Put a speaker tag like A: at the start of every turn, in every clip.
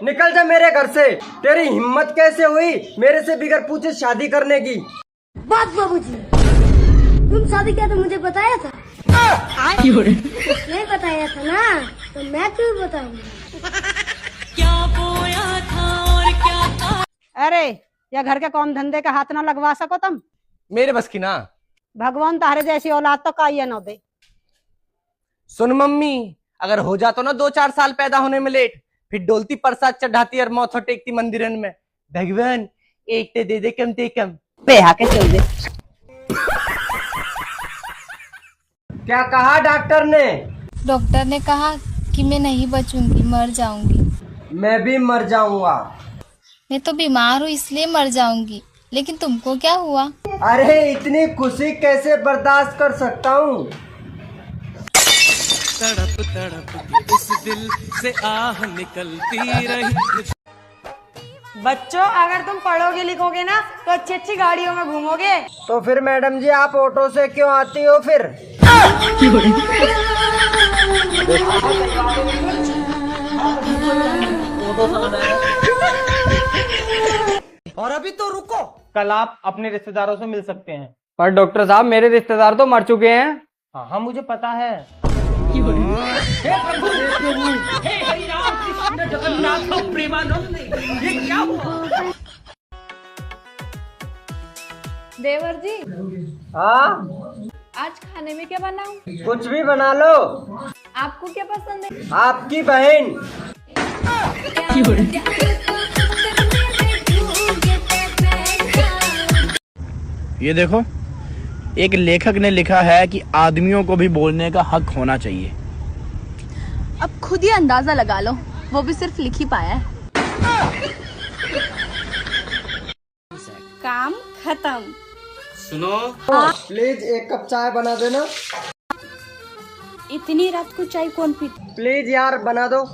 A: निकल जा मेरे घर से। तेरी हिम्मत कैसे हुई मेरे से बिगर पूछे शादी करने की?
B: बात बाबूजी, तुम शादी किया तो मुझे बताया था? नहीं बताया था ना, तो मैं क्यों बताऊंगा?
C: क्या बोया था और क्या था।
D: अरे या घर के काम धंधे का हाथ ना लगवा सको तुम?
A: मेरे बस की ना।
D: भगवान तारे जैसी औलाद तो काई न दे।
A: सुन मम्मी, अगर हो जाता ना 2-4 साल पैदा होने में लेट, फिर डोलती प्रसाद चढ़ाती और मौथो टेकती मंदिरन में। भगवान एक ते दे दे कम ते कम।
D: बेहा के चल दे।
A: क्या कहा डॉक्टर ने?
E: डॉक्टर ने कहा कि मैं नहीं बचूंगी, मर जाऊंगी।
A: मैं भी मर जाऊंगा।
E: मैं तो बीमार हूँ इसलिए मर जाऊंगी, लेकिन तुमको क्या हुआ?
A: अरे इतनी खुशी कैसे बर्दाश्त कर सकता हूँ?
C: तड़प तड़प के इस दिल से आह निकलती रही।
D: बच्चों अगर तुम पढ़ोगे लिखोगे ना तो अच्छी अच्छी गाड़ियों में घूमोगे।
A: तो फिर मैडम जी आप ऑटो से क्यों आती हो फिर?
F: और अभी तो रुको,
A: कल आप अपने रिश्तेदारों से मिल सकते हैं। पर डॉक्टर साहब मेरे रिश्तेदार तो मर चुके हैं। हाँ हाँ मुझे पता है।
G: देवर जी,
A: हाँ
G: आज खाने में क्या बनाऊं?
A: कुछ भी बना लो।
G: आपको क्या पसंद है?
A: आपकी बहन।
H: ये देखो, एक लेखक ने लिखा है कि आदमियों को भी बोलने का हक होना चाहिए।
G: अब खुद ही अंदाजा लगा लो, वो भी सिर्फ लिख ही पाया है। काम खत्म।
F: सुनो,
A: प्लीज एक कप चाय बना देना।
G: इतनी रात को चाय कौन पीता?
A: प्लीज यार बना दो।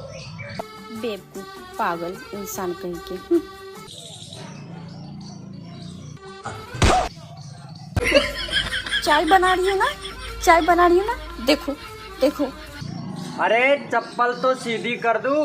G: बेवकूफ, पागल इंसान कहीं के। चाय बना रही हो ना, चाय बना रही हो ना, देखो देखो।
A: अरे चप्पल तो सीधी कर दूं।